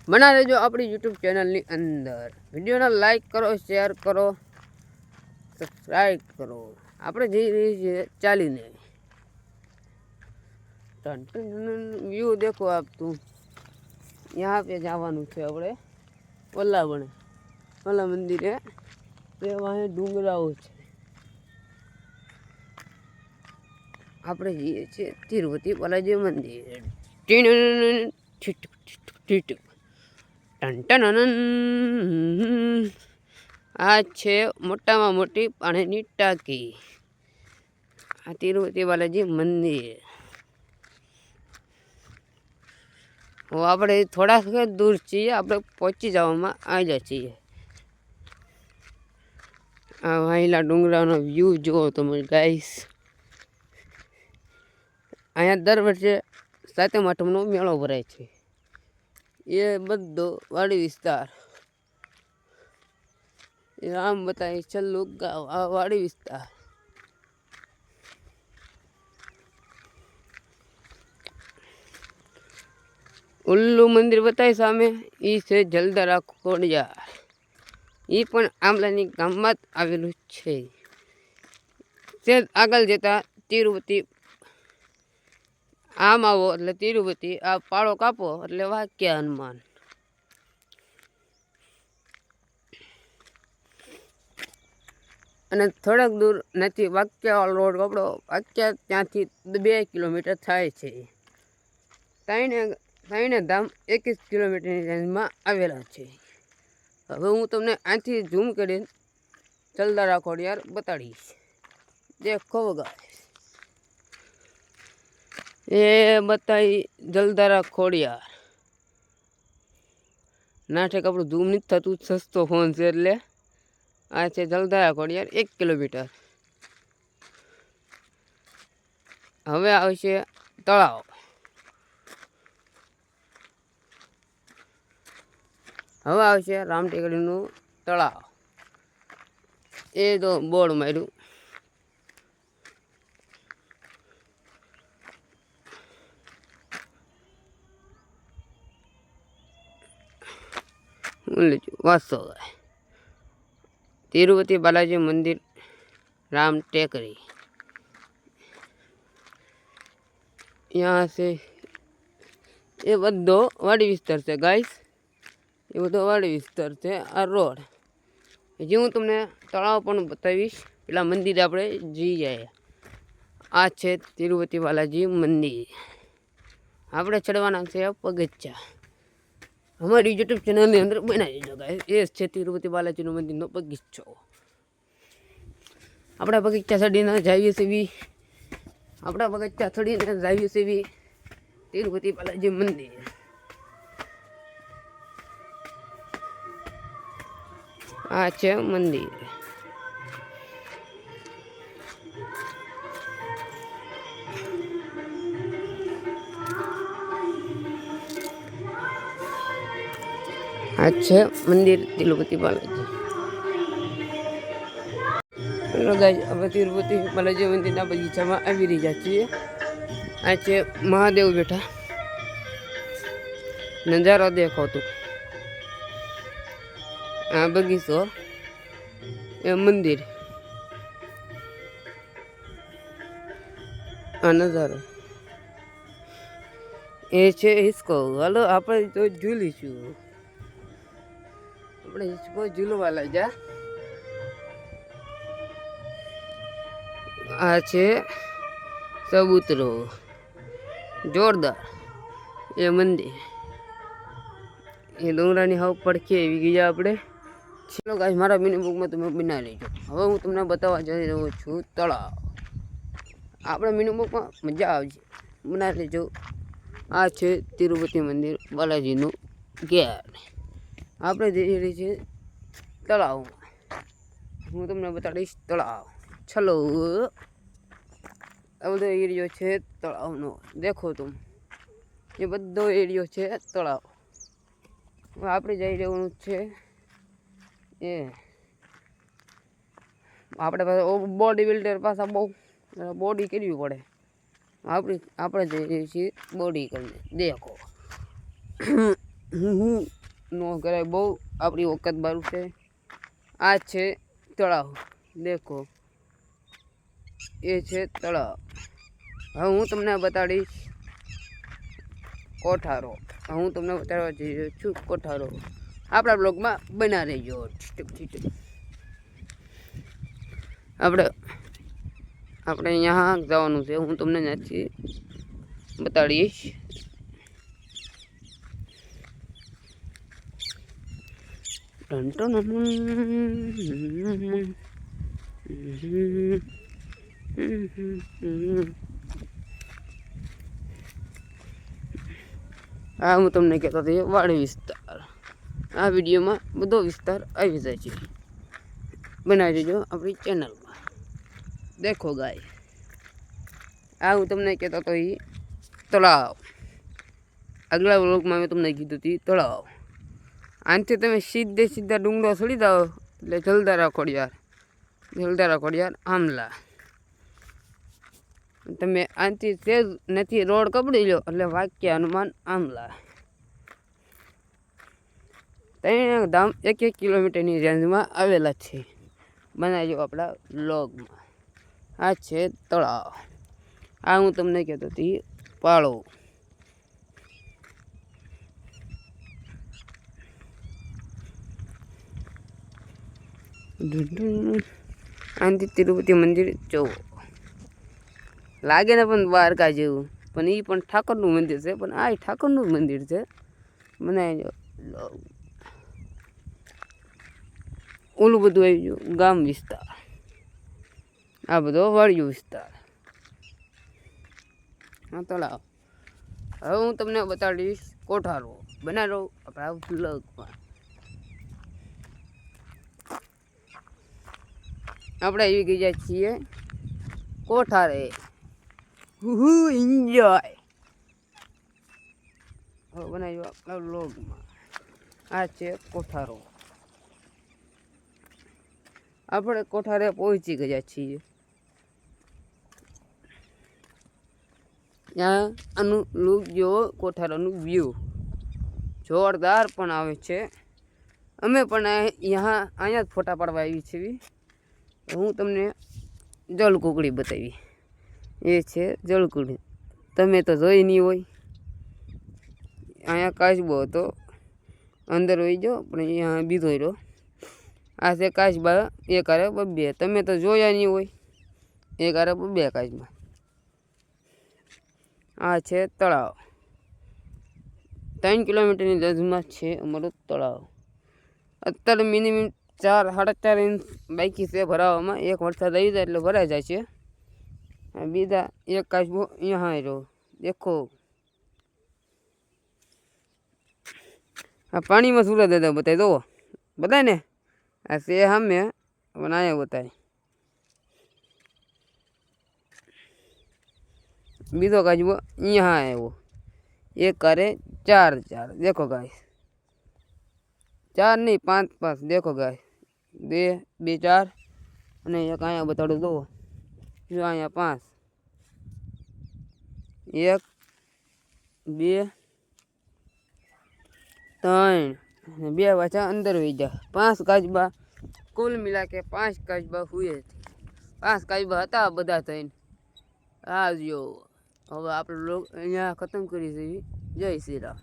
બના રહેજો આપણી યુટ્યુબ ચેનલની અંદર. વિડીયોને લાઈક કરો, શેર કરો, સબસ્ક્રાઈબ કરો. આપણે જઈ રહી છીએ ચાલીને. વ્યૂ દેખો આપ તું. यहाँ पे જવાનું છે આપણે ઓલા બને ઓલા મંદિરે. તે વાહે ડુંગરાઓ છે. આપણે જઈએ છીએ તિરુપતિ બાલાજી મંદિર. આ છે મોટામાં મોટી પાણીની ટાંકી. આ તિરુપતિ બાલાજી મંદિર. આપણે થોડાક દૂર છીએ, આપણે પહોંચી જવામાં આવ્યા છીએ. આ વાહિલા ડુંગરાનો વ્યૂ જુઓ તમે ગાઈસ. અહીંયા દર વર્ષે સાતમ આઠમનો મેળો ભરાય છે. એ બધો વાડી વિસ્તાર. એ આમ બતાવી છેલ્લું ગાવ આ વાડી વિસ્તાર. ઉલ્લુ મંદિર બતાવી સામે એ છે જલધારા ખોડિયાર. એ પણ આંબલાની ગામમાં જ આવેલું છે. તે આગળ જતા તિરુપતિ આમ આવો એટલે તિરુપતિ, આ પાળો કાપો એટલે વાક્ય હનુમાન. અને થોડાક દૂર નથી વાક્યા રોડ કપડો. વાક્યા ત્યાંથી 2 કિલોમીટર થાય છે. ત્રણે ધામ 21 કિલોમીટરની રેન્જમાં આવેલા છે. હવે હું તમને આથી ઝૂમ કરીને જલધારા ખોડિયાર બતાડીશ. દેખો ગાઈસ, એ બતાવી જલધારા ખોડિયાર. નાઠે કપડું ઝૂમ નથી થતું, સસ્તો ફોન છે એટલે. આ છે જલધારા ખોડિયાર 1 કિલોમીટર. હવે આવશે તળાવ. હવે આવશે રામટેકડીનું તળાવ. એ તો બોર્ડ માર્યું. વાસો તિરુપતિ બાલાજી મંદિર राम टेकरी. यहाँ से ये बधो वाड़ी विस्तार से गाइस. ये बधो वाड़ी विस्तार से आ रोड. जी हूँ तमने तलाव पण बतावीश. पेला मंदिर आपणे जी जाए. आ छे तिरुपति बालाजी मंदिर. आपणे चढ़वाना छे पगथિયા. हमारी यूट्यूब चैनल ने अंदर बनाई दीजो गाइस. ये छे तिरुपति बालाजी नो मंदिर नो पगથિયો. अपना पगથિયા चढ़ीने जाइए सीवी. अपना पगથિયા चढ़ीने जाइए सीवी तिरुपति बालाजी मंदिर. आ छे मंदिर. अच्छा मंदिर तिरुपति बालाजी. हेलो गाइस, अब तिरुपति बालाजी मंदिर ना बगीचा में આવી રહ્યા છીએ. આ છે મહાદેવ બેઠા. નજારો દેખો તો. આ બગીચો, એ મંદિર, આ નજારો એ છે હિસકો. હાલો આપણે તો ઝૂલીશું. આપણે હિસકો ઝૂલવા લઈ જા. આ છે ચબૂતરો જોરદાર. એ મંદિર, એ ડુંગરાની હાવ પડખે આવી ગયા આપણે. ચલો ગાઈસ, મારા મિની બુકમાં તમે બનાવી લેજો. હવે હું તમને બતાવવા જઈ રહ્યો છું તળાવ. આપણે મિની બુકમાં મજા આવશે, બનાવી લેજો. આ છે તિરુપતિ મંદિર બાલાજીનું ગેટ. આપણે જઈ રહી છે તળાવમાં. હું તમને બતાડીશ તળાવ. ચલો, આ બધો એરિયો છે તળાવનો. દેખો તું, એ બધો એરિયો છે તળાવ. આપણે જઈ રહેવાનું છે એ આપણે પાસે બોડી બિલ્ડર પાસે બહુ બોડી કરવી પડે. આપણે જઈ રહીએ છીએ બોડી કરીને. દેખો નો કરાય, બહુ આપણી વખત બારું છે. આ છે તળાવ, દેખો એ છે તળાવ. હવે હું તમને બતાડીશ કોઠારો. હું તમને બતાડવા જઈ રહ્યો છું કોઠારો. આપણા બ્લોગમાં બના રહેજો. આપણે અહીંયા જવાનું છે, હું તમને ત્યાંથી બતાડીશ. આ હું તમને કહેતો હતો વાડી વિસ્તાર. આ વિડીયોમાં બધો વિસ્તાર આવી જાય છે. બનાવી દેજો આપણી ચેનલમાં. દેખો ગાય. આ હું તમને કહેતો હતો એ તળાવ. આગલા વ્લોગમાં મેં તમને કીધું હતું તળાવ. આનાથી તમે સીધા ડુંગળો ચડી જાઓ એટલે જલધારા ખોડિયાર આમલા. તમે આનાથી તેજ નથી રોડ કપડી લો એટલે વાક્ય હનુમાન આમલા. ત્રણ ધામ 1 કિલોમીટરની રેન્જમાં આવેલા છે. બનાવજો આપણા વ્લોગમાં. આ છે તળાવ. આ હું તમને કહેતો હતી પાળો. આનાથી તિરુપતિ મંદિર જવું લાગે ને, પણ દ્વારકા જેવું, પણ એ પણ ઠાકોરનું મંદિર છે. પણ આ ઠાકોરનું મંદિર છે. બનાવી ઓલું બધું આવી ગયું ગામ વિસ્તાર. આ બધો વાડિયો વિસ્તાર. હા તળાવ. હવે હું તમને બતાડીશ કોઠારો. બનાવો આપણા વ્લોગમાં. આપણે આવી ગયા છીએ કોઠારે. એન્જોય. હવે બનાવ્યો આપણા વ્લોગમાં. આ છે કોઠારો. આપણે કોઠારે પહોંચી ગયા છીએ. ત્યાં આનું લુક જોવો, કોઠારાનું વ્યૂ જોરદાર પણ આવે છે. અમે પણ અહીંયા જ ફોટા પાડવા આવી છીએ. હું તમને જળકુકડી બતાવી. એ છે જળકુકડી. તમે તો જોઈ નહીં હોય. અહીંયા કાચબો હતો, અંદર હોઈ ગયો, પણ અહીંયા બીજો રહ્યો. આ છે કાચબા, એક આરે બબ્બે. તમે તો જોયા નહીં હોય. એક આરે બબ્બે કાચબા. આ છે તળાવ. 3 કિલોમીટરની રેન્જમાં છે અમારું તળાવ. અત્યારે મિનિમમ 4-4.5 ઇંચ બાકી છે ભરાવામાં. એક વરસાદ આવી જાય એટલે ભરાઈ જાય છે. બીજા એક કાચબો અહીંયા રહ્યો, દેખો. આ પાણીમાં સૂરજ દાદા બતાવી દો બતાય ને. આ છે સામે બનાવ્યા બતાય. બીજો કાચબો અહીંયા આવ્યો. એક કરે 4 દેખો ગાય. 4 નહીં 5 દેખો ગાય. 2 4 અને એક અહીંયા બતાડું દો. જો અહીંયા 5 1 2 3 અને 2 પાછા અંદર વહી જાય. 5 કાચબા કુલ મિલા કે 5 કાચબા હુએ. 5 કાચબા હતા બધા થઈને. આ જો હવે આપણે લોક અહીંયા ખતમ કરી છે. જય શ્રી રામ.